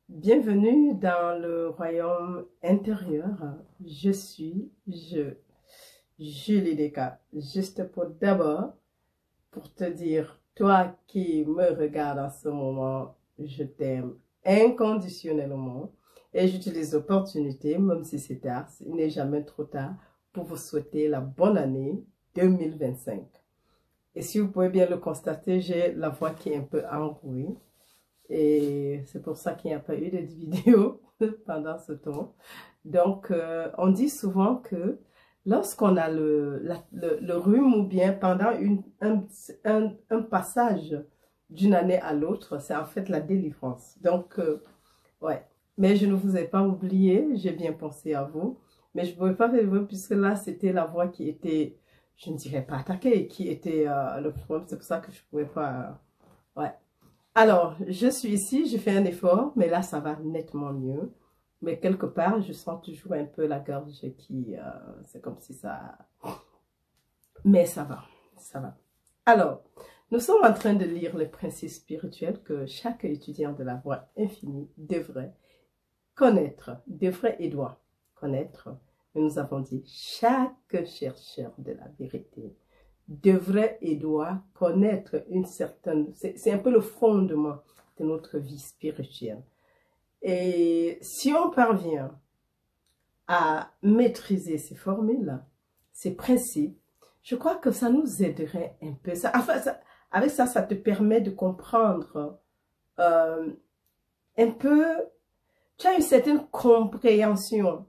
Bienvenue dans le royaume intérieur. Julie Deka. Juste pour te dire, toi qui me regardes en ce moment, je t'aime inconditionnellement et j'utilise l'opportunité, même si c'est tard, il n'est jamais trop tard, pour vous souhaiter la bonne année 2025. Et si vous pouvez bien le constater, j'ai la voix qui est un peu enrouée. Et c'est pour ça qu'il n'y a pas eu de vidéo pendant ce temps. Donc, on dit souvent que lorsqu'on a le rhume ou bien pendant un passage d'une année à l'autre, c'est en fait la délivrance. Donc, ouais. Mais je ne vous ai pas oublié, j'ai bien pensé à vous. Mais je ne pouvais pas faire le puisque là, c'était la voix qui était, je ne dirais pas attaquée, qui était le problème. C'est pour ça que je ne pouvais pas... ouais. Alors, je suis ici, je fais un effort, mais là, ça va nettement mieux. Mais quelque part, je sens toujours un peu la gorge qui... c'est comme si ça... Mais ça va, ça va. Alors, nous sommes en train de lire les principes spirituels que chaque étudiant de la voie infinie devrait connaître, devrait et doit connaître. Mais nous avons dit, chaque chercheur de la vérité devrait et doit connaître une certaine... C'est un peu le fondement de notre vie spirituelle. Et si on parvient à maîtriser ces formules, ces principes, je crois que ça nous aiderait un peu. Avec ça, ça te permet de comprendre un peu... Tu as une certaine compréhension.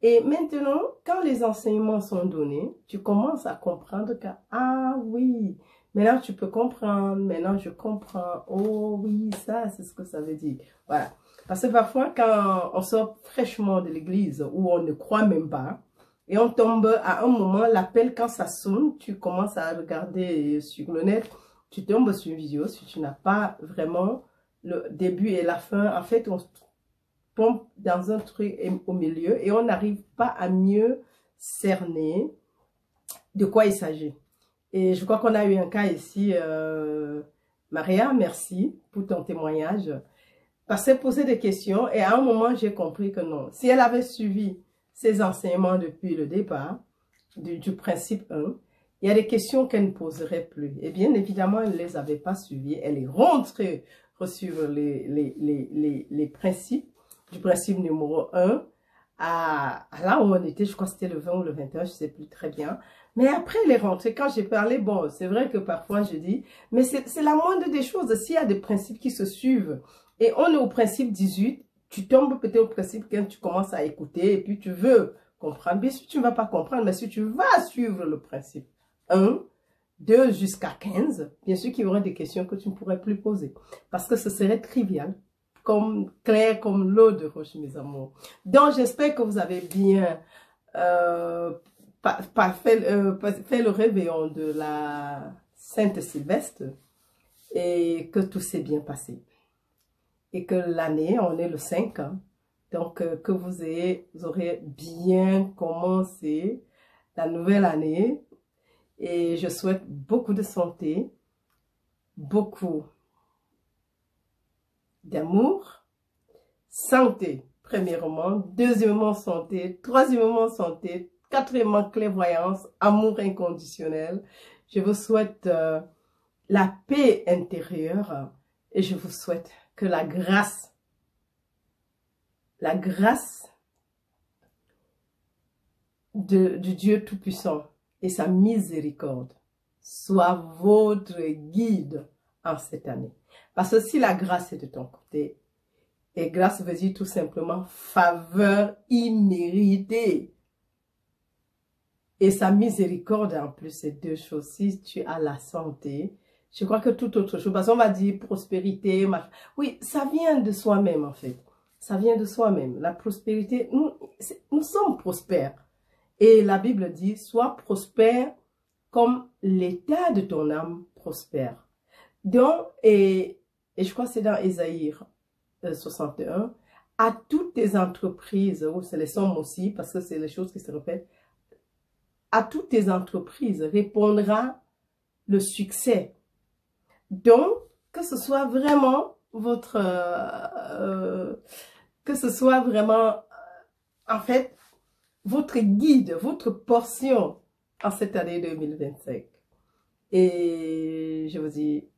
Et maintenant, quand les enseignements sont donnés, tu commences à comprendre que, ah oui, maintenant tu peux comprendre, maintenant je comprends, oh oui, ça c'est ce que ça veut dire. Voilà. Parce que parfois, quand on sort fraîchement de l'église, où on ne croit même pas, et on tombe à un moment, l'appel quand ça sonne, tu commences à regarder sur le net, tu tombes sur une vidéo, si tu n'as pas vraiment le début et la fin, en fait, on tombe dans un truc au milieu et on n'arrive pas à mieux cerner de quoi il s'agit. Et je crois qu'on a eu un cas ici, Maria, merci pour ton témoignage. Parce qu'elle posait des questions et à un moment, j'ai compris que non. Si elle avait suivi ses enseignements depuis le départ, du principe 1, il y a des questions qu'elle ne poserait plus. Et bien évidemment, elle ne les avait pas suivies. Elle est rentrée suivre les principes du principe numéro 1 à là où on était, je crois que c'était le 20 ou le 21, je ne sais plus très bien. Mais après, elle est rentrée. Quand j'ai parlé, bon, c'est vrai que parfois je dis, mais c'est la moindre des choses. S'il y a des principes qui se suivent et on est au principe 18, tu tombes peut-être au principe quand tu commences à écouter et puis tu veux comprendre. Bien sûr, tu ne vas pas comprendre, mais si tu vas suivre le principe 1, 2 jusqu'à 15, bien sûr qu'il y aura des questions que tu ne pourrais plus poser. Parce que ce serait trivial, comme clair comme l'eau de roche, mes amours. Donc, j'espère que vous avez bien fait le réveillon de la Sainte-Sylvestre et que tout s'est bien passé. Et que l'année, on est le 5, hein, donc que vous aurez bien commencé la nouvelle année. Et je souhaite beaucoup de santé, beaucoup d'amour, santé, premièrement, deuxièmement santé, troisièmement santé, quatrièmement clairvoyance, amour inconditionnel. Je vous souhaite la paix intérieure et je vous souhaite que la grâce du Dieu Tout-Puissant et sa miséricorde soit votre guide en cette année. Parce que si la grâce est de ton côté, et grâce veut dire tout simplement faveur imméritée. Et sa miséricorde en plus, c'est deux choses. Si tu as la santé, je crois que toute autre chose, parce qu'on va dire prospérité, oui, ça vient de soi-même en fait. Ça vient de soi-même. La prospérité, nous sommes prospères. Et la Bible dit, sois prospère comme l'état de ton âme prospère. Donc, et je crois que c'est dans Ésaïe 61, à toutes tes entreprises, ou c'est les sommes aussi, parce que c'est les choses qui se répètent, à toutes tes entreprises répondra le succès. Donc, que ce soit vraiment que ce soit vraiment, en fait, votre guide, votre portion en cette année 2025. Et je vous dis,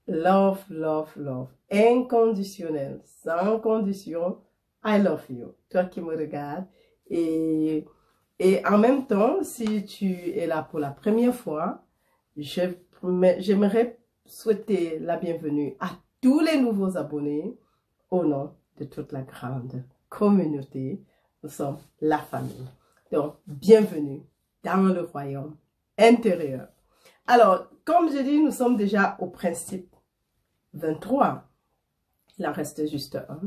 love, love, love, inconditionnel, sans condition, I love you, toi qui me regardes. Et en même temps, si tu es là pour la première fois, j'aimerais souhaiter la bienvenue à tous les nouveaux abonnés au nom de toute la grande communauté. Nous sommes la famille. Donc, bienvenue dans le royaume intérieur. Alors, comme je dis, nous sommes déjà au principe 23. Il en reste juste un.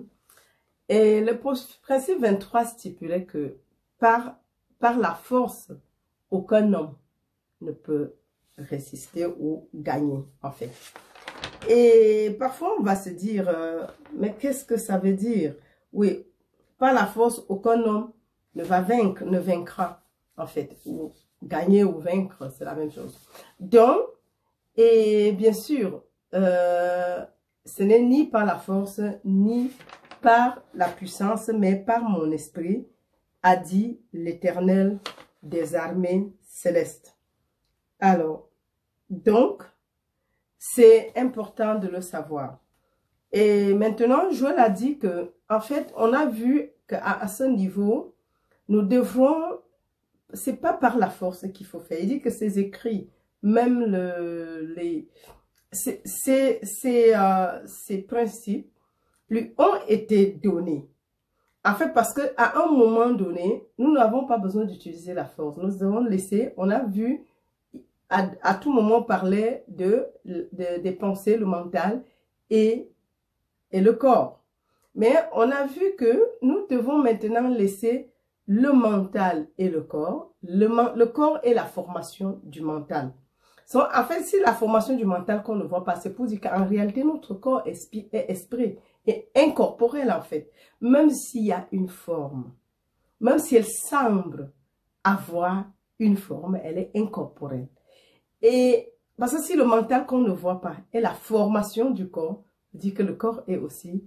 Et le principe 23 stipulait que par la force, aucun homme ne peut résister ou gagner, en fait. Et parfois, on va se dire, mais qu'est-ce que ça veut dire? Oui, par la force, aucun homme ne vaincra, en fait. Ou gagner ou vaincre, c'est la même chose. Donc, et bien sûr, ce n'est ni par la force, ni par la puissance, mais par mon esprit, a dit l'Éternel des armées célestes. Alors, donc, c'est important de le savoir. Et maintenant, Joël a dit que, en fait, on a vu qu'à ce niveau, nous devons, c'est pas par la force qu'il faut faire. Il dit que ces écrits, même ces principes, lui ont été donnés. En fait, parce qu'à un moment donné, nous n'avons pas besoin d'utiliser la force. Nous devons laisser, on a vu, à tout moment parler des pensées, le mental et le corps. Mais on a vu que nous devons maintenant laisser le mental et le corps. Le corps est la formation du mental. En fait, si la formation du mental qu'on ne voit pas, c'est pour dire qu'en réalité, notre corps est esprit et incorporel en fait. Même s'il y a une forme, même si elle semble avoir une forme, elle est incorporelle. Et parce que si le mental qu'on ne voit pas est la formation du corps, dit que le corps est aussi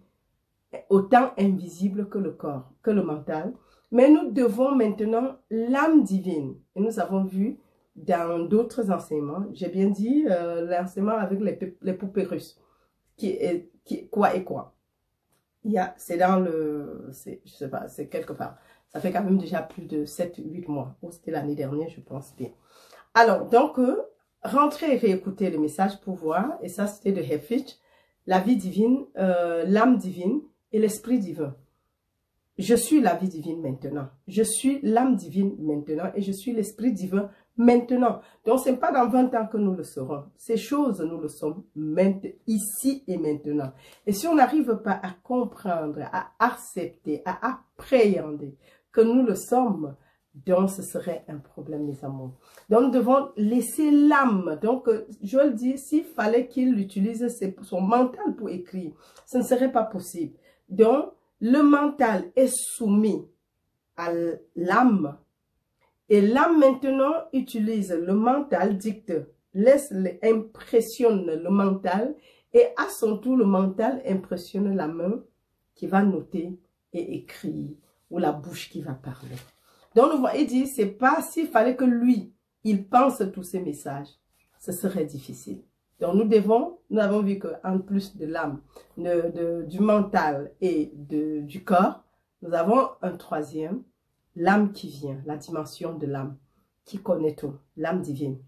autant invisible que le corps, que le mental. Mais nous devons maintenant l'âme divine. Et nous avons vu dans d'autres enseignements, j'ai bien dit l'enseignement avec les poupées russes, quoi et quoi. C'est dans le, je sais pas, c'est quelque part. Ça fait quand même déjà plus de 7-8 mois. Ou c'était l'année dernière, je pense bien. Alors, donc, rentrez et réécoutez le message pour voir. Et ça, c'était de Hefich, la vie divine, l'âme divine et l'esprit divin. Je suis la vie divine maintenant. Je suis l'âme divine maintenant et je suis l'esprit divin maintenant. Donc, ce n'est pas dans 20 ans que nous le serons. Ces choses, nous le sommes ici et maintenant. Et si on n'arrive pas à comprendre, à accepter, à appréhender que nous le sommes, donc ce serait un problème, mes amours. Donc, nous devons laisser l'âme. Donc, Joël dit, s'il fallait qu'il utilise son mental pour écrire, ce ne serait pas possible. Donc, le mental est soumis à l'âme et l'âme maintenant utilise le mental, dicte, impressionne le mental et à son tour le mental impressionne la main qui va noter et écrire ou la bouche qui va parler. Donc, il dit, c'est pas s'il fallait que lui, il pense tous ces messages, ce serait difficile. Donc, nous avons vu qu'en plus de l'âme, du mental et du corps, nous avons un troisième, l'âme qui vient, la dimension de l'âme, qui connaît tout, l'âme divine.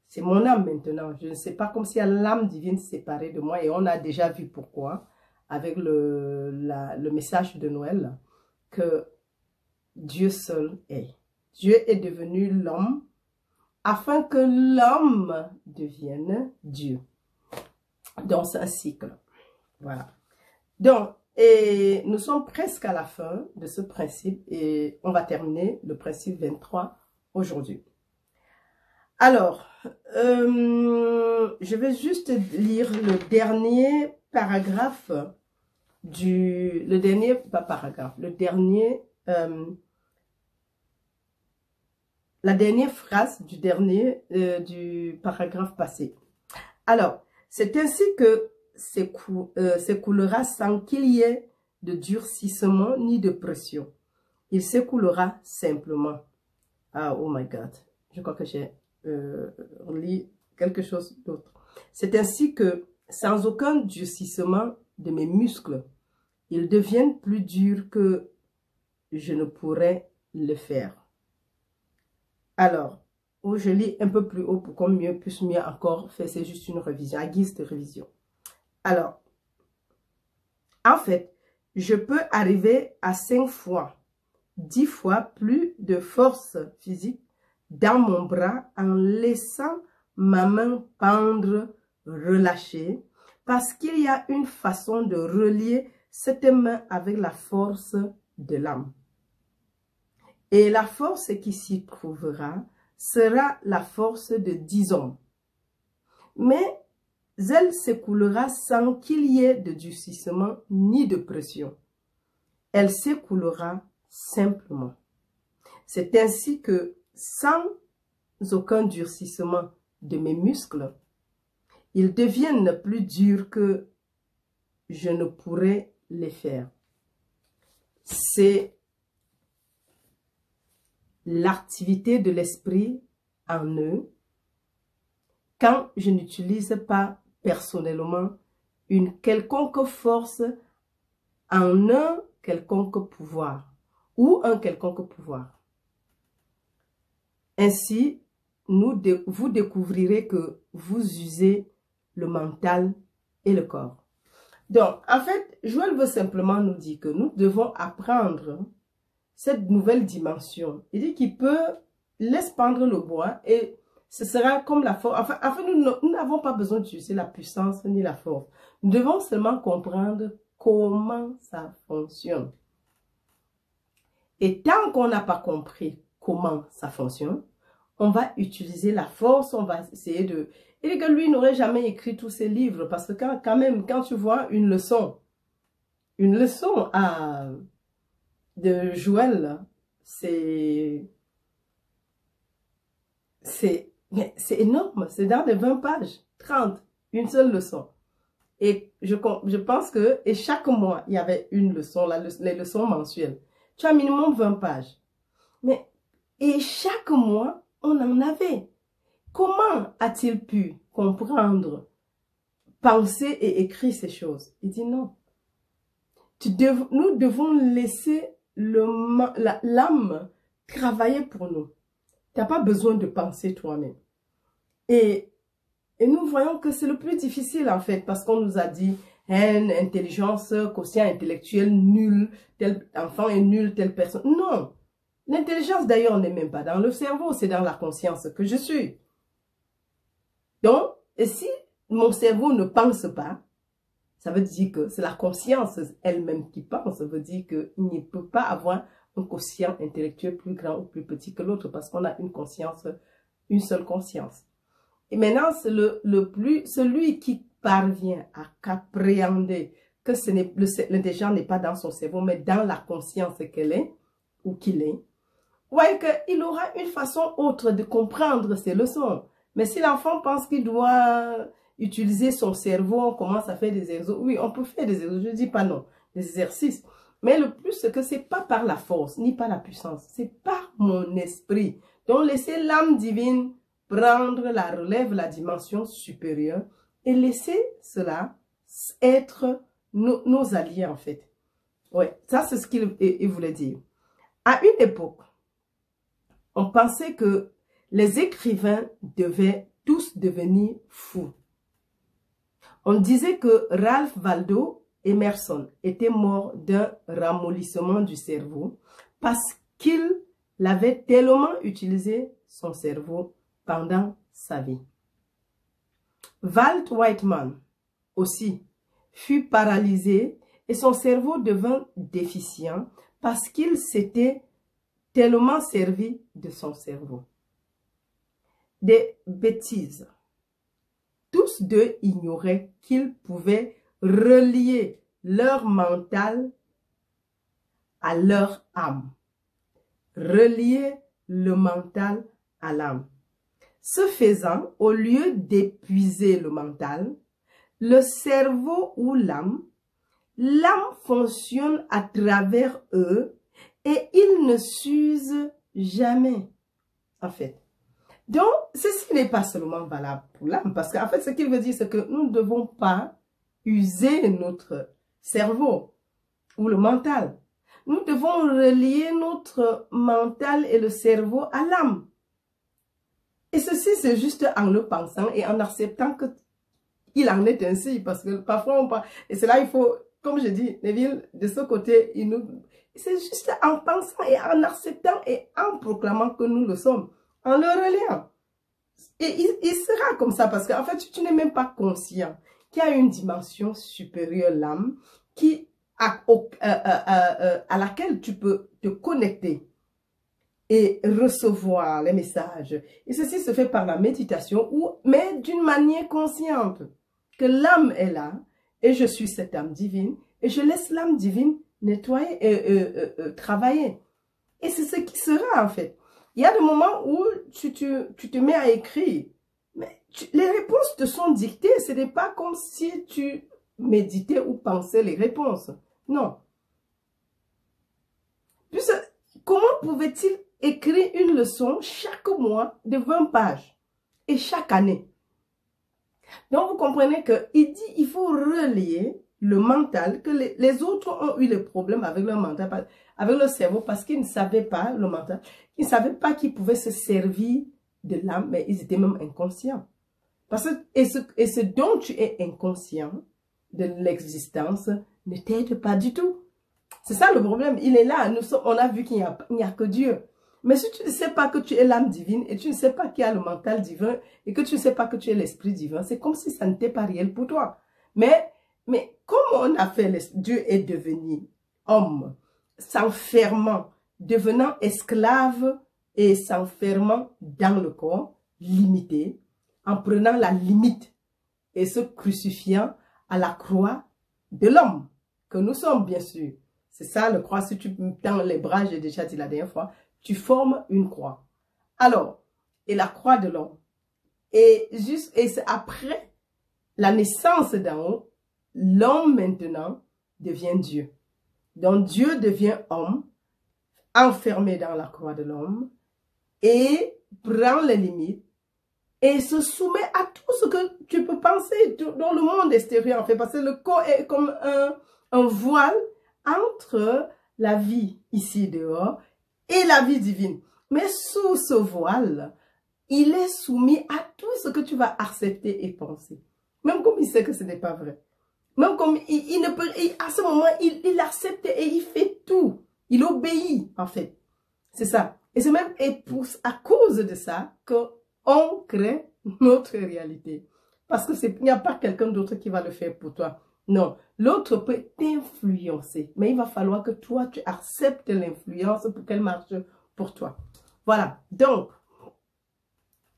C'est mon âme maintenant. Je ne sais pas, comme si l'âme divine séparée de moi, et on a déjà vu pourquoi, avec le message de Noël, que Dieu seul est. Dieu est devenu l'homme, afin que l'homme devienne Dieu. Donc, c'est un cycle. Voilà. Donc, et nous sommes presque à la fin de ce principe et on va terminer le principe 23 aujourd'hui. Alors, je vais juste lire le dernier paragraphe la dernière phrase du paragraphe passé. Alors, c'est ainsi que s'écoulera sans qu'il y ait de durcissement ni de pression. Il s'écoulera simplement. Ah, oh my God. Je crois que j'ai lu quelque chose d'autre. C'est ainsi que, sans aucun durcissement de mes muscles, ils deviennent plus durs que je ne pourrais le faire. Alors, je lis un peu plus haut pour qu'on puisse mieux encore faire. C'est juste une révision, à guise de révision. Alors, en fait, je peux arriver à 5 fois, 10 fois plus de force physique dans mon bras en laissant ma main pendre, relâcher, parce qu'il y a une façon de relier cette main avec la force de l'âme. Et la force qui s'y trouvera sera la force de 10 hommes. Mais elle s'écoulera sans qu'il y ait de durcissement ni de pression. Elle s'écoulera simplement. C'est ainsi que, sans aucun durcissement de mes muscles, ils deviennent plus durs que je ne pourrais les faire. C'est l'activité de l'esprit en eux quand je n'utilise pas personnellement une quelconque force en un quelconque pouvoir ou un quelconque pouvoir. Ainsi, vous découvrirez que vous usez le mental et le corps. Donc, en fait, Joël veut simplement nous dire que nous devons apprendre cette nouvelle dimension. Il dit qu'il peut laisser pendre le bois et ce sera comme la force. Enfin, nous n'avons pas besoin d'utiliser la puissance ni la force. Nous devons seulement comprendre comment ça fonctionne. Et tant qu'on n'a pas compris comment ça fonctionne, on va utiliser la force, on va essayer de... Et que lui n'aurait jamais écrit tous ses livres parce que quand même, quand tu vois une leçon de Joël, c'est énorme, c'est dans les 20 pages, 30, une seule leçon. Et je pense que et chaque mois, il y avait une leçon, les leçons mensuelles. Tu as minimum 20 pages. Et chaque mois, on en avait. Comment a-t-il pu comprendre, penser et écrire ces choses? Il dit non. Nous devons laisser l'âme travailler pour nous. Tu n'as pas besoin de penser toi-même. Et nous voyons que c'est le plus difficile en fait, parce qu'on nous a dit haine, intelligence, quotient intellectuel nul, tel enfant est nul, telle personne. Non. L'intelligence d'ailleurs n'est même pas dans le cerveau, c'est dans la conscience que je suis. Donc, et si mon cerveau ne pense pas, ça veut dire que c'est la conscience elle-même qui pense. Ça veut dire qu'il ne peut pas avoir un quotient intellectuel plus grand ou plus petit que l'autre parce qu'on a une conscience, une seule conscience. Et maintenant, c'est celui qui parvient à appréhender que l'intelligence n'est pas dans son cerveau, mais dans la conscience qu'elle est ou qu'il est. Ouais, qu'il aura une façon autre de comprendre ses leçons. Mais si l'enfant pense qu'il doit utiliser son cerveau, on commence à faire des exercices. Oui, on peut faire des exercices, je ne dis pas non, des exercices. Mais le plus, c'est que ce n'est pas par la force, ni par la puissance, c'est par mon esprit. Donc, laissez l'âme divine prendre la relève, la dimension supérieure, et laisser cela être nos alliés, en fait. Oui, ça, c'est ce qu'il voulait dire. À une époque, on pensait que les écrivains devaient tous devenir fous. On disait que Ralph Waldo Emerson était mort d'un ramollissement du cerveau parce qu'il avait tellement utilisé son cerveau pendant sa vie. Walt Whitman aussi fut paralysé et son cerveau devint déficient parce qu'il s'était tellement servi de son cerveau. Des bêtises. Tous deux ignoraient qu'ils pouvaient relier leur mental à leur âme. Relier le mental à l'âme. Ce faisant, au lieu d'épuiser le mental, le cerveau ou l'âme fonctionne à travers eux et ils ne s'usent jamais, en fait. Donc, ceci n'est pas seulement valable pour l'âme, parce qu'en fait, ce qu'il veut dire, c'est que nous ne devons pas user notre cerveau ou le mental. Nous devons relier notre mental et le cerveau à l'âme. Et ceci, c'est juste en le pensant et en acceptant qu'il en est ainsi, parce que parfois on parle, et c'est là il faut, comme je dis, Neville, de ce côté, c'est juste en pensant et en acceptant et en proclamant que nous le sommes, en le reliant. Et il sera comme ça, parce qu'en fait, tu n'es même pas conscient qu'il y a une dimension supérieure, l'âme, à laquelle tu peux te connecter et recevoir les messages. Et ceci se fait par la méditation, mais d'une manière consciente, que l'âme est là, et je suis cette âme divine, et je laisse l'âme divine nettoyer, travailler. Et c'est ce qui sera en fait. Il y a des moments où tu te mets à écrire, mais les réponses te sont dictées. Ce n'est pas comme si tu méditais ou pensais les réponses. Non. Puis, comment pouvait-il écrire une leçon chaque mois de 20 pages et chaque année? Donc, vous comprenez qu'il dit il faut relier le mental, que les autres ont eu des problèmes avec leur mental, avec leur cerveau, parce qu'ils ne savaient pas, le mental, ils ne savaient pas qu'ils pouvaient se servir de l'âme, mais ils étaient même inconscients. Parce que, et ce dont tu es inconscient de l'existence ne t'aide pas du tout. C'est ça le problème, il est là, on a vu qu'il n'y a que Dieu. Mais si tu ne sais pas que tu es l'âme divine et tu ne sais pas qu'il y a le mental divin et que tu ne sais pas que tu es l'esprit divin, c'est comme si ça n'était pas réel pour toi. Mais comme on a fait, Dieu est devenu homme, s'enfermant, devenant esclave et s'enfermant dans le corps, limité, en prenant la limite et se crucifiant à la croix de l'homme, que nous sommes bien sûr. C'est ça le croix, si tu tends les bras, j'ai déjà dit la dernière fois, tu formes une croix. Alors, et la croix de l'homme. Et c'est après la naissance d'en haut, l'homme maintenant devient Dieu. Donc Dieu devient homme, enfermé dans la croix de l'homme, et prend les limites, et se soumet à tout ce que tu peux penser dans le monde extérieur, en fait, parce que le corps est comme un voile entre la vie ici dehors et la vie divine. Mais sous ce voile, il est soumis à tout ce que tu vas accepter et penser. Même comme il sait que ce n'est pas vrai. Même comme il ne peut, à ce moment, il accepte et il fait tout. Il obéit, en fait. C'est ça. Et c'est même à cause de ça qu'on crée notre réalité. Parce que il n'y a pas quelqu'un d'autre qui va le faire pour toi. Non, l'autre peut t'influencer, mais il va falloir que toi, tu acceptes l'influence pour qu'elle marche pour toi. Voilà, donc,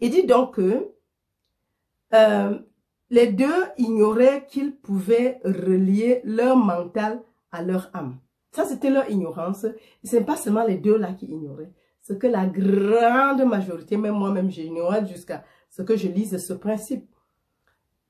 il dit donc que les deux ignoraient qu'ils pouvaient relier leur mental à leur âme. Ça, c'était leur ignorance. Ce n'est pas seulement les deux là qui ignoraient. C'est que la grande majorité, même moi-même, j'ignorais jusqu'à ce que je lise ce principe.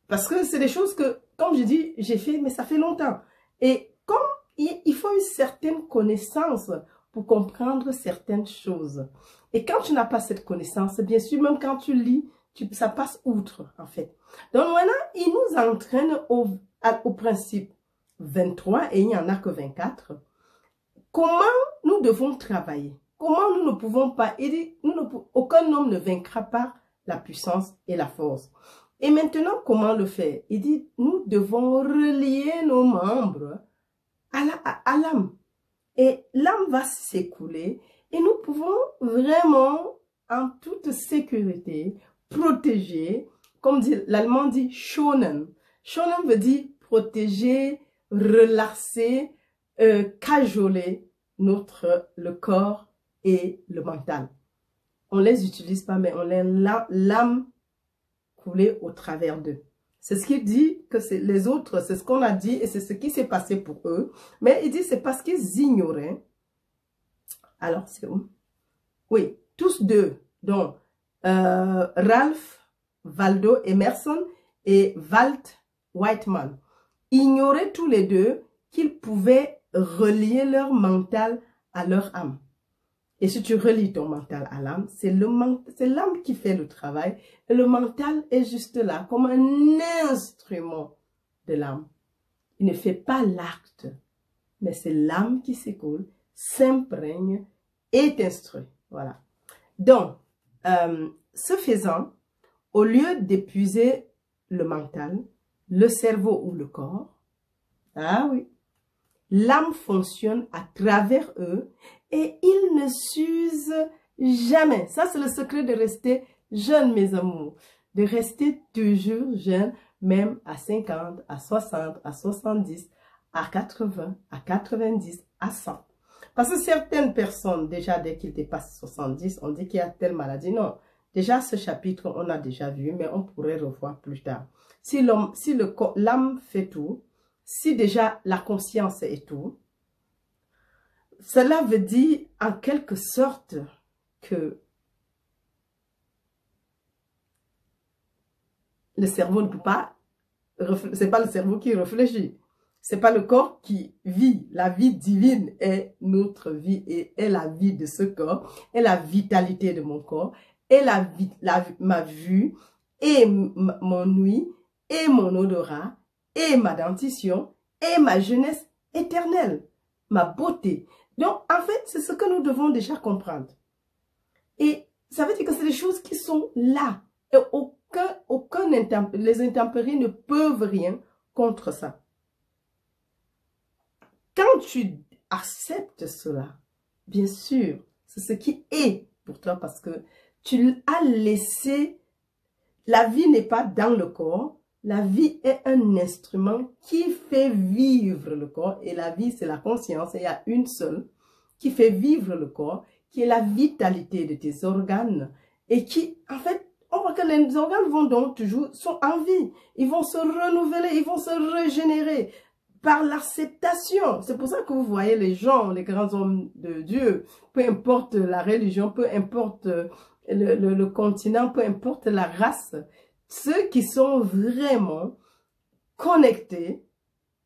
Parce que c'est des choses que, comme je dis, j'ai fait, mais ça fait longtemps. Et comme il faut une certaine connaissance pour comprendre certaines choses. Et quand tu n'as pas cette connaissance, bien sûr, même quand tu lis, ça passe outre, en fait. Donc maintenant, il nous entraîne au principe 23, et il n'y en a que 24. Comment nous devons travailler? Comment nous ne pouvons pas, aucun homme ne vaincra pas la puissance et la force. Et maintenant, comment le faire? Il dit, nous devons relier nos membres à l'âme. Et l'âme va s'écouler et nous pouvons vraiment, en toute sécurité, protéger, comme l'allemand dit, schonen. Schonen veut dire protéger, relaxer, cajoler le corps et le mental. On ne les utilise pas, mais on l'âme couler au travers d'eux. C'est ce qu'il dit que les autres, c'est ce qu'on a dit et c'est ce qui s'est passé pour eux. Mais il dit c'est parce qu'ils ignoraient. Alors, c'est où? Oui, tous deux. Donc, Ralph Waldo Emerson et Walt Whiteman ignoraient tous les deux qu'ils pouvaient relier leur mental à leur âme. Et si tu relis ton mental à l'âme, c'est l'âme qui fait le travail. Et le mental est juste là, comme un instrument de l'âme. Il ne fait pas l'acte, mais c'est l'âme qui s'écoule, s'imprègne, est instruit. Voilà. Donc, ce faisant, au lieu d'épuiser le mental, le cerveau ou le corps, ah oui, l'âme fonctionne à travers eux et ils ne s'usent jamais. Ça, c'est le secret de rester jeune, mes amours. De rester toujours jeune, même à 50, à 60, à 70, à 80, à 90, à 100. Parce que certaines personnes, déjà, dès qu'ils dépassent 70, on dit qu'il y a telle maladie. Non, déjà, ce chapitre, on a déjà vu, mais on pourrait revoir plus tard. Si l'âme fait tout, si déjà la conscience est tout, cela veut dire en quelque sorte que le cerveau ne peut pas, c'est pas le cerveau qui réfléchit, c'est pas le corps qui vit. La vie divine est notre vie et est la vie de ce corps, est la vitalité de mon corps, est ma vue, et mon ouïe, et mon odorat, et ma dentition, et ma jeunesse éternelle, ma beauté. Donc, en fait, c'est ce que nous devons déjà comprendre. Et ça veut dire que c'est des choses qui sont là. Et les intempéries ne peuvent rien contre ça. Quand tu acceptes cela, bien sûr, c'est ce qui est pour toi parce que tu as laissé. La vie n'est pas dans le corps. La vie est un instrument qui fait vivre le corps. Et la vie, c'est la conscience. Et il y a une seule qui fait vivre le corps, qui est la vitalité de tes organes. Et qui, en fait, on voit que les organes vont donc toujours, sont en vie. Ils vont se renouveler, ils vont se régénérer par l'acceptation. C'est pour ça que vous voyez les gens, les grands hommes de Dieu, peu importe la religion, peu importe le continent, peu importe la race, ceux qui sont vraiment connectés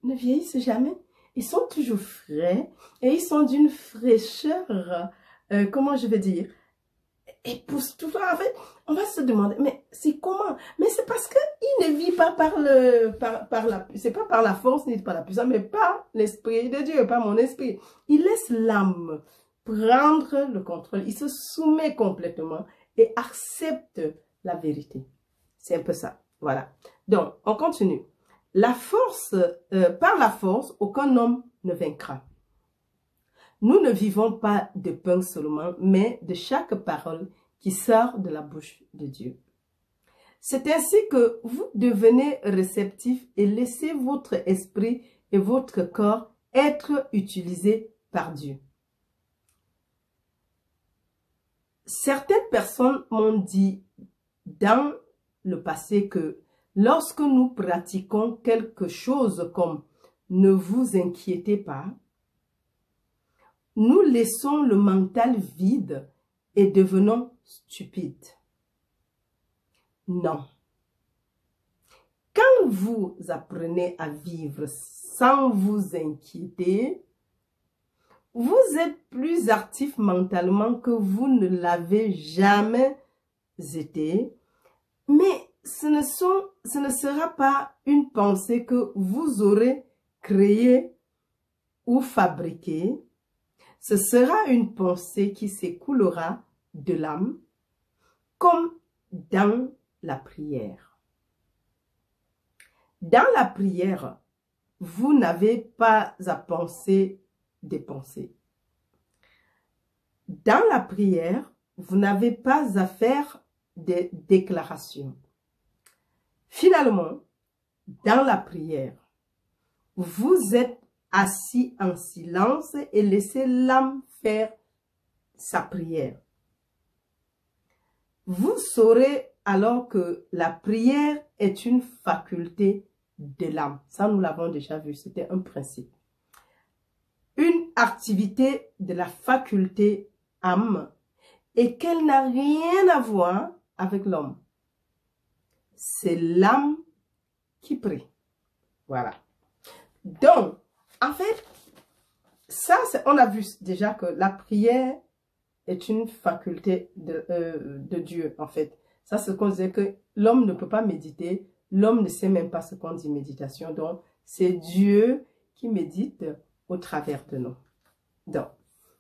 ne vieillissent jamais. Ils sont toujours frais et ils sont d'une fraîcheur, comment je vais dire, époustouflante. En fait, on va se demander, mais c'est comment? Mais c'est parce qu'il ne vit pas c'est pas par la force ni par la puissance, mais par l'Esprit de Dieu, par mon esprit. Il laisse l'âme prendre le contrôle. Il se soumet complètement et accepte la vérité. C'est un peu ça. Voilà. Donc, on continue. La force, par la force, aucun homme ne vaincra. Nous ne vivons pas de pain seulement, mais de chaque parole qui sort de la bouche de Dieu. C'est ainsi que vous devenez réceptifs et laissez votre esprit et votre corps être utilisés par Dieu. Certaines personnes m'ont dit dans le passé que lorsque nous pratiquons quelque chose comme « ne vous inquiétez pas », nous laissons le mental vide et devenons stupides. Non. Quand vous apprenez à vivre sans vous inquiéter, vous êtes plus actif mentalement que vous ne l'avez jamais été, mais ce ne sera pas une pensée que vous aurez créée ou fabriquée. Ce sera une pensée qui s'écoulera de l'âme, comme dans la prière. Dans la prière, vous n'avez pas à penser des pensées. Dans la prière, vous n'avez pas à faire des déclarations. Finalement, dans la prière, vous êtes assis en silence et laissez l'âme faire sa prière. Vous saurez alors que la prière est une faculté de l'âme. Ça, nous l'avons déjà vu, c'était un principe. Une activité de la faculté âme et qu'elle n'a rien à voir avec l'homme. C'est l'âme qui prie. Voilà. Donc, en fait, ça, on a vu déjà que la prière est une faculté de Dieu, en fait. Ça, c'est ce qu'on disait, que l'homme ne peut pas méditer, l'homme ne sait même pas ce qu'on dit méditation. Donc, c'est Dieu qui médite au travers de nous. Donc,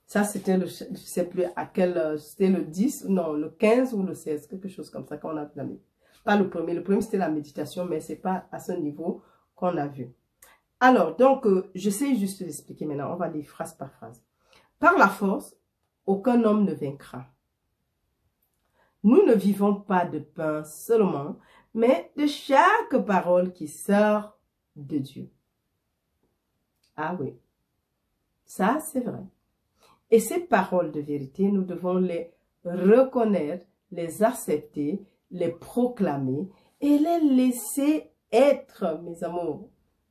ça, c'était je ne sais plus à quel, c'était le 10, non, le 15 ou le 16, quelque chose comme ça qu'on a vu. Pas le premier c'était la méditation, mais c'est pas à ce niveau qu'on a vu. Alors, donc, j'essaie juste d'expliquer maintenant, on va lire phrase par phrase. Par la force, aucun homme ne vaincra. Nous ne vivons pas de pain seulement, mais de chaque parole qui sort de Dieu. Ah oui, ça c'est vrai. Et ces paroles de vérité, nous devons les reconnaître, les accepter, les proclamer et les laisser être, mes amours,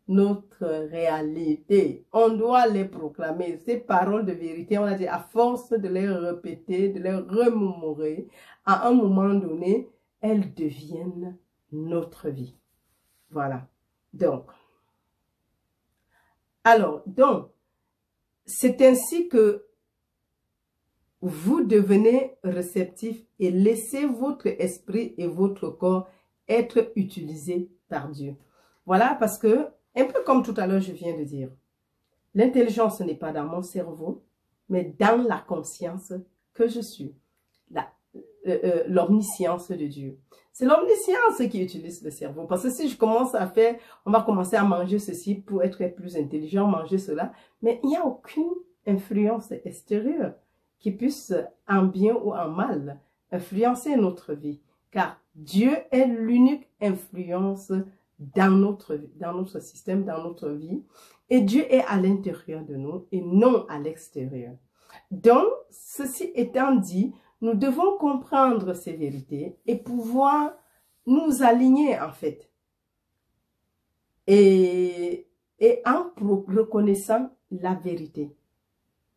notre réalité. On doit les proclamer. Ces paroles de vérité, on a dit, à force de les répéter, de les remémorer, à un moment donné, elles deviennent notre vie. Voilà. Donc, c'est ainsi que vous devenez réceptif et laissez votre esprit et votre corps être utilisés par Dieu. Voilà, parce que, un peu comme tout à l'heure je viens de dire, l'intelligence n'est pas dans mon cerveau, mais dans la conscience que je suis. L'omniscience de Dieu. C'est l'omniscience qui utilise le cerveau. Parce que si je commence à faire, on va commencer à manger ceci pour être plus intelligent, manger cela, mais il n'y a aucune influence extérieure qui puisse, en bien ou en mal, influencer notre vie. Car Dieu est l'unique influence dans notre système, dans notre vie. Et Dieu est à l'intérieur de nous et non à l'extérieur. Donc, ceci étant dit, nous devons comprendre ces vérités et pouvoir nous aligner en fait. Et en reconnaissant la vérité,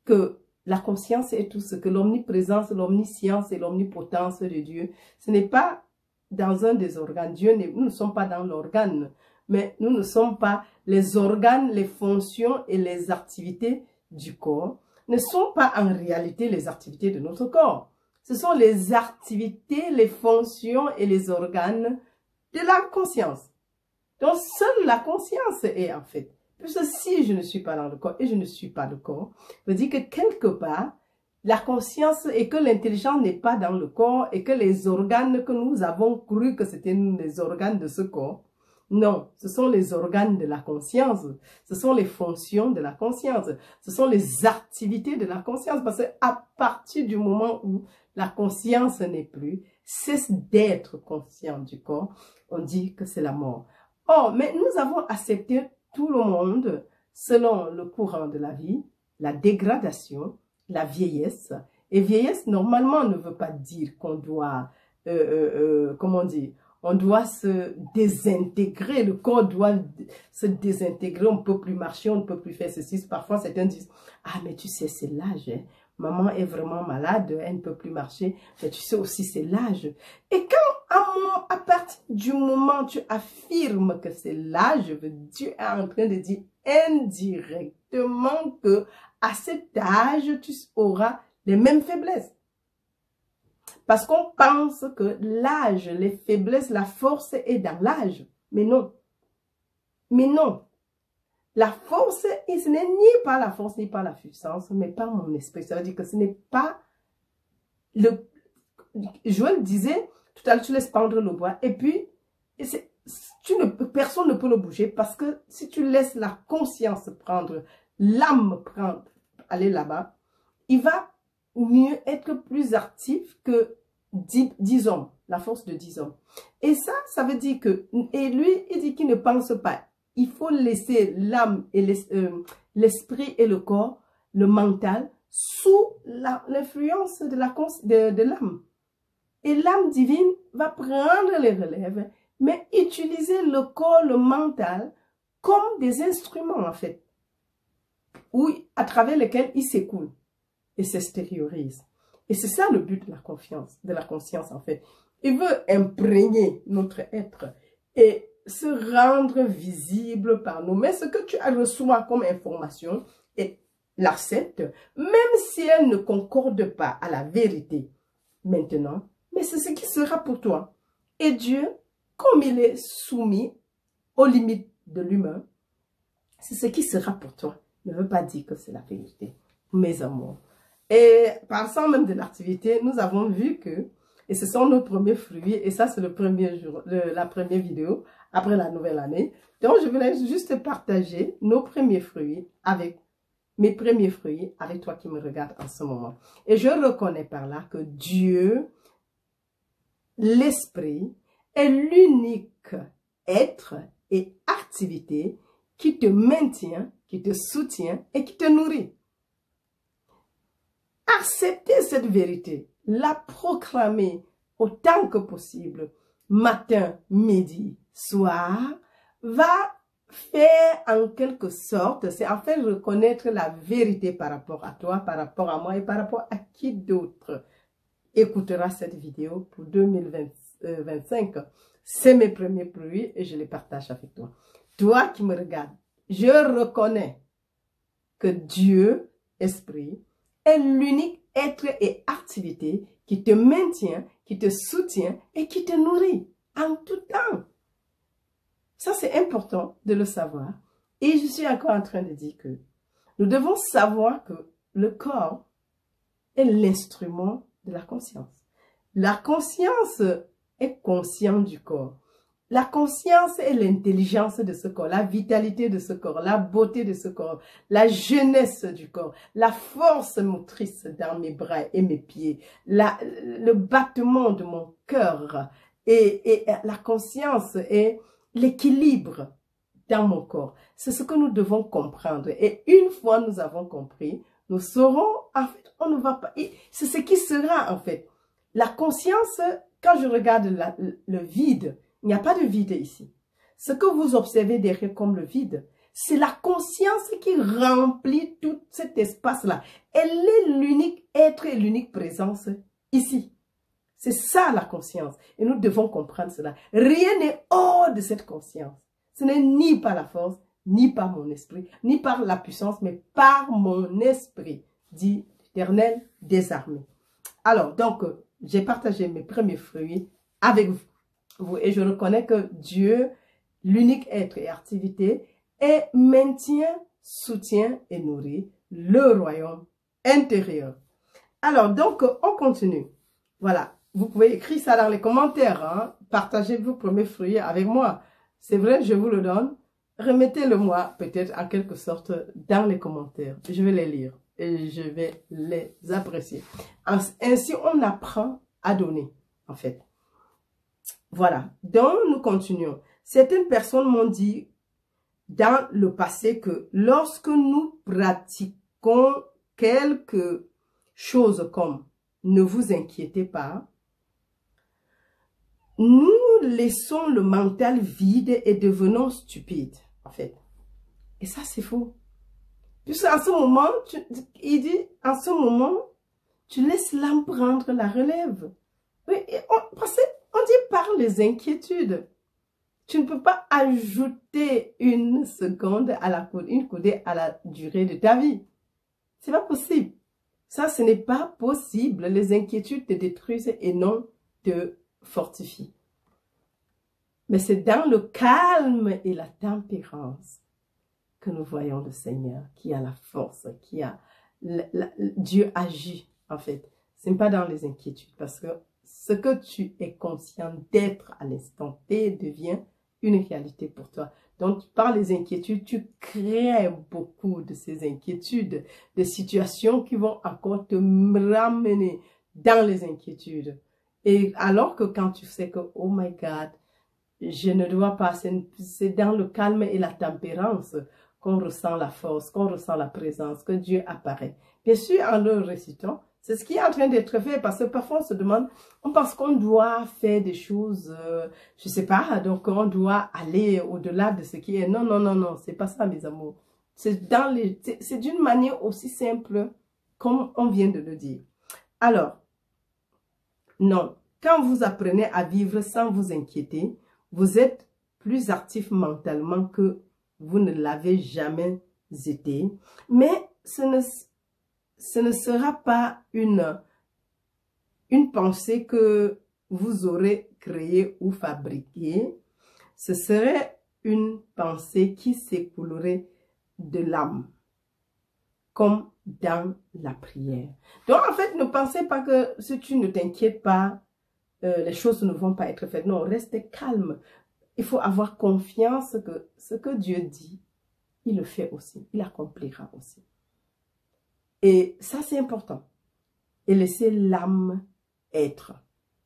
que la conscience est tout ce que l'omniprésence, l'omniscience et l'omnipotence de Dieu, ce n'est pas dans un des organes. Nous ne sommes pas dans l'organe, mais nous ne sommes pas les organes, les fonctions et les activités du corps ne sont pas en réalité les activités de notre corps. Ce sont les activités, les fonctions et les organes de la conscience. Donc, seule la conscience est en fait. Puisque si je ne suis pas dans le corps et je ne suis pas le corps, veut dire que quelque part, la conscience et que l'intelligence n'est pas dans le corps et que les organes que nous avons cru que c'était les organes de ce corps, non, ce sont les organes de la conscience, ce sont les fonctions de la conscience, ce sont les activités de la conscience, parce qu'à partir du moment où la conscience n'est plus, cesse d'être conscient du corps, on dit que c'est la mort. Or, mais nous avons accepté tout le monde selon le courant de la vie, la dégradation, la vieillesse. Et vieillesse, normalement, ne veut pas dire qu'on doit, comment dire, on doit se désintégrer, le corps doit se désintégrer, on ne peut plus marcher, on ne peut plus faire ceci. Parfois, certains disent, ah, mais tu sais, c'est l'âge, hein. Maman est vraiment malade, elle ne peut plus marcher, mais tu sais aussi, c'est l'âge. Et quand, à partir du moment où tu affirmes que c'est l'âge, Dieu est en train de dire indirectement que à cet âge, tu auras les mêmes faiblesses. Parce qu'on pense que l'âge, les faiblesses, la force est dans l'âge. Mais non. Mais non. La force, ce n'est ni pas la force, ni pas la puissance, mais par mon esprit. Ça veut dire que ce n'est pas le... Joël disait, tout à l'heure, tu laisses pendre le bois. Et puis, personne ne peut le bouger parce que si tu laisses la conscience prendre, l'âme prendre, aller là-bas, il va mieux être plus actif que 10 hommes, la force de 10 hommes. Et ça veut dire que, et lui, il dit qu'il ne pense pas. Il faut laisser l'âme et l'esprit et le corps, le mental, sous l'influence de l'âme. Et l'âme divine va prendre les relèves, mais utiliser le corps, le mental, comme des instruments en fait, à travers lesquels il s'écoule et s'extériorise. Et c'est ça le but de la conscience en fait. Il veut imprégner notre être et se rendre visible par nous. Mais ce que tu reçois comme information, et l'accepte, même si elle ne concorde pas à la vérité maintenant, mais c'est ce qui sera pour toi. Et Dieu, comme il est soumis aux limites de l'humain, c'est ce qui sera pour toi. Ne veut pas dire que c'est la vérité, mes amours. Et passant même de l'activité, nous avons vu que, et ce sont nos premiers fruits, et ça c'est le premier jour, la première vidéo après la nouvelle année. Donc je voulais juste partager nos premiers fruits avec mes premiers fruits avec toi qui me regardes en ce moment. Et je reconnais par là que Dieu, l'Esprit, est l'unique être et activité qui te maintient, qui te soutient et qui te nourrit. Accepter cette vérité, la proclamer autant que possible, matin, midi, soir, va faire en quelque sorte, c'est en fait reconnaître la vérité par rapport à toi, par rapport à moi et par rapport à qui d'autre écoutera cette vidéo pour 2025. C'est mes premiers fruits et je les partage avec toi. Toi qui me regardes, je reconnais que Dieu, Esprit, est l'unique être et activité qui te maintient, qui te soutient et qui te nourrit en tout temps. Ça, c'est important de le savoir. Et je suis encore en train de dire que nous devons savoir que le corps est l'instrument de la conscience. La conscience est consciente du corps. La conscience est l'intelligence de ce corps, la vitalité de ce corps, la beauté de ce corps, la jeunesse du corps, la force motrice dans mes bras et mes pieds, le battement de mon cœur et la conscience est l'équilibre dans mon corps. C'est ce que nous devons comprendre. Et une fois nous avons compris, nous saurons, en fait, on ne va pas... C'est ce qui sera, en fait. La conscience, quand je regarde le vide, il n'y a pas de vide ici. Ce que vous observez derrière comme le vide, c'est la conscience qui remplit tout cet espace-là. Elle est l'unique être et l'unique présence ici. C'est ça la conscience. Et nous devons comprendre cela. Rien n'est hors de cette conscience. Ce n'est ni par la force, ni par mon esprit, ni par la puissance, mais par mon esprit, dit l'Éternel des armées. Alors, donc, j'ai partagé mes premiers fruits avec vous. Et je reconnais que Dieu, l'unique être et activité, maintient, soutient et nourrit le royaume intérieur. Alors, donc, on continue. Voilà. Vous pouvez écrire ça dans les commentaires. Hein? Partagez vos premiers fruits avec moi. C'est vrai, je vous le donne. Remettez-le-moi peut-être en quelque sorte dans les commentaires. Je vais les lire et je vais les apprécier. Ainsi, on apprend à donner, en fait. Voilà. Donc, nous continuons. Certaines personnes m'ont dit dans le passé que lorsque nous pratiquons quelque chose comme « ne vous inquiétez pas », nous laissons le mental vide et devenons stupides, en fait. Et ça, c'est faux. Puisque en ce moment, il dit, en ce moment, tu laisses l'âme prendre la relève. Oui, parce qu'on dit par les inquiétudes. Tu ne peux pas ajouter une seconde à une coudée à la durée de ta vie. C'est pas possible. Ça, ce n'est pas possible. Les inquiétudes te détruisent et non te fortifient. Mais c'est dans le calme et la tempérance que nous voyons le Seigneur, qui a la force, qui a... Dieu agit, en fait. Ce n'est pas dans les inquiétudes, parce que ce que tu es conscient d'être à l'instant T devient une réalité pour toi. Donc, par les inquiétudes, tu crées beaucoup de ces inquiétudes, de situations qui vont encore te ramener dans les inquiétudes. Et alors que quand tu sais que, oh my God, je ne dois pas, c'est dans le calme et la tempérance qu'on ressent la force, qu'on ressent la présence, que Dieu apparaît. Bien sûr, en le récitant, c'est ce qui est en train d'être fait, parce que parfois on se demande, on pense qu'on doit faire des choses, je sais pas, donc on doit aller au-delà de ce qui est. Non, non, non, non, c'est pas ça, mes amours. C'est d'une manière aussi simple comme on vient de le dire. Alors, non, quand vous apprenez à vivre sans vous inquiéter, vous êtes plus actif mentalement que vous ne l'avez jamais été. Mais ce ne sera pas une pensée que vous aurez créée ou fabriquée. Ce serait une pensée qui s'écoulerait de l'âme, comme dans la prière. Donc, en fait, ne pensez pas que si tu ne t'inquiètes pas, les choses ne vont pas être faites. Non, restez calme. Il faut avoir confiance que ce que Dieu dit, il le fait aussi. Il accomplira aussi. Et ça, c'est important. Et laisser l'âme être.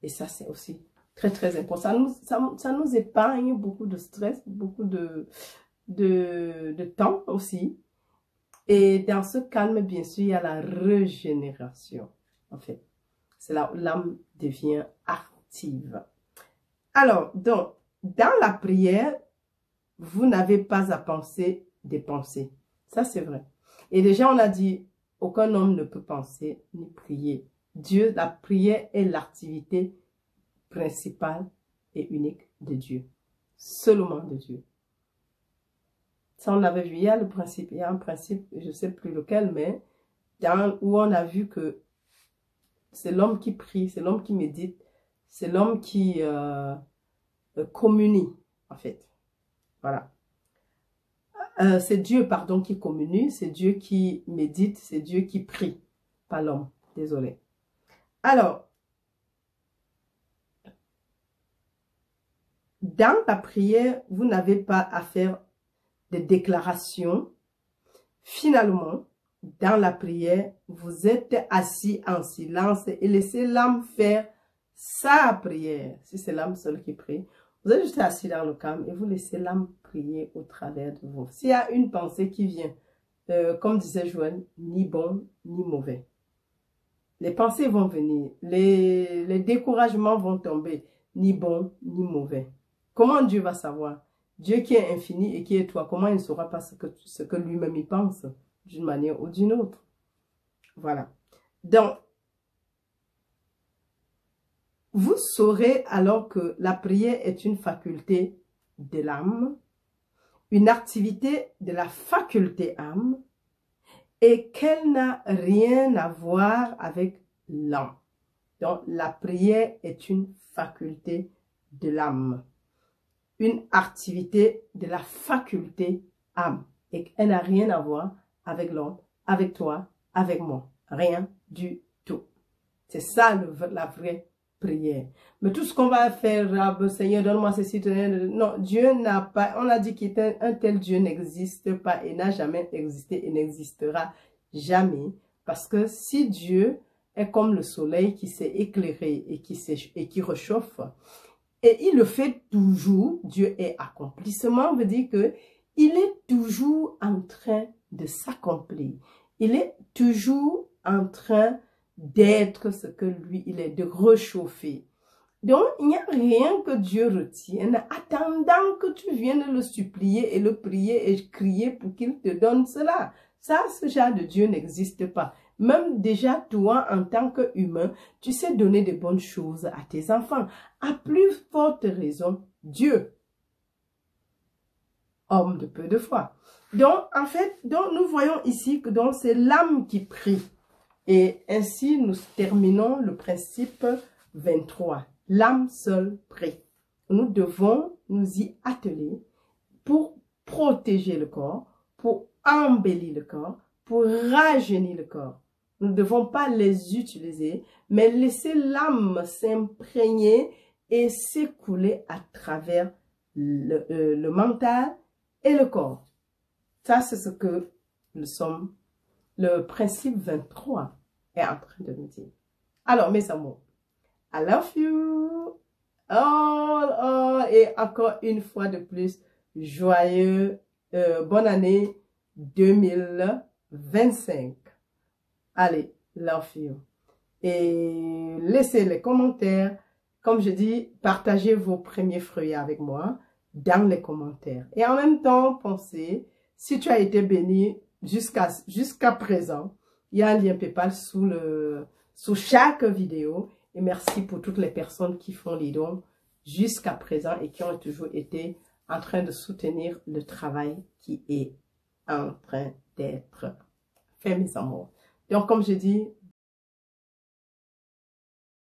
Et ça, c'est aussi très, très important. Ça nous épargne beaucoup de stress, beaucoup de temps aussi. Et dans ce calme, bien sûr, il y a la régénération. En fait, c'est là où l'âme devient active. Alors, donc, dans la prière, vous n'avez pas à penser des pensées. Ça, c'est vrai. Et déjà, on a dit, aucun homme ne peut penser ni prier. Dieu, la prière est l'activité principale et unique de Dieu. Seulement de Dieu. Ça, on avait vu, il y a un principe, je ne sais plus lequel, mais où on a vu que c'est l'homme qui prie, c'est l'homme qui médite, c'est l'homme qui communie, en fait. Voilà. C'est Dieu, pardon, qui communie, c'est Dieu qui médite, c'est Dieu qui prie, pas l'homme, désolé. Alors, dans la prière, vous n'avez pas à faire des déclarations. Finalement, dans la prière, vous êtes assis en silence et laissez l'âme faire sa prière. Si c'est l'âme seule qui prie, vous êtes juste assis dans le calme et vous laissez l'âme prier au travers de vous. S'il y a une pensée qui vient, comme disait Joël, ni bon ni mauvais. Les pensées vont venir, les découragements vont tomber, ni bon ni mauvais. Comment Dieu va savoir? Dieu qui est infini et qui est toi, comment il ne saura pas ce que lui-même il pense d'une manière ou d'une autre? Voilà. Donc, vous saurez alors que la prière est une faculté de l'âme, une activité de la faculté âme, et qu'elle n'a rien à voir avec l'âme. Donc, la prière est une faculté de l'âme, une activité de la faculté âme, et qu'elle n'a rien à voir avec l'homme, avec toi, avec moi. Rien du tout. C'est ça la vraie prière. Mais tout ce qu'on va faire, Seigneur, donne-moi ceci, non, Dieu n'a pas, on a dit qu'un tel Dieu n'existe pas et n'a jamais existé et n'existera jamais. Parce que si Dieu est comme le soleil qui s'est éclairé et qui réchauffe, et il le fait toujours, Dieu est accomplissement, veut dire que il est toujours en train de s'accomplir. Il est toujours en train d'être ce que lui, il est, de réchauffer. Donc, il n'y a rien que Dieu retienne, attendant que tu viennes le supplier et le prier et crier pour qu'il te donne cela. Ça, ce genre de Dieu n'existe pas. Même déjà, toi, en tant qu'humain, tu sais donner de bonnes choses à tes enfants. À plus forte raison, Dieu, homme de peu de foi. Donc, en fait, nous voyons ici que c'est l'âme qui prie. Et ainsi, nous terminons le principe 23. L'âme seule prie. Nous devons nous y atteler pour protéger le corps, pour embellir le corps, pour rajeunir le corps. Nous ne devons pas les utiliser, mais laisser l'âme s'imprégner et s'écouler à travers le mental et le corps. Ça, c'est ce que le principe 23 est en train de nous dire. Alors, mes amours, I love you all, et encore une fois de plus, joyeux, bonne année 2025. Allez, love you. Et laissez les commentaires. Comme je dis, partagez vos premiers fruits avec moi dans les commentaires. Et en même temps, pensez, si tu as été béni jusqu'à présent, il y a un lien PayPal sous chaque vidéo. Et merci pour toutes les personnes qui font les dons jusqu'à présent et qui ont toujours été en train de soutenir le travail qui est en train d'être fait, mes amours. Donc, comme je dis,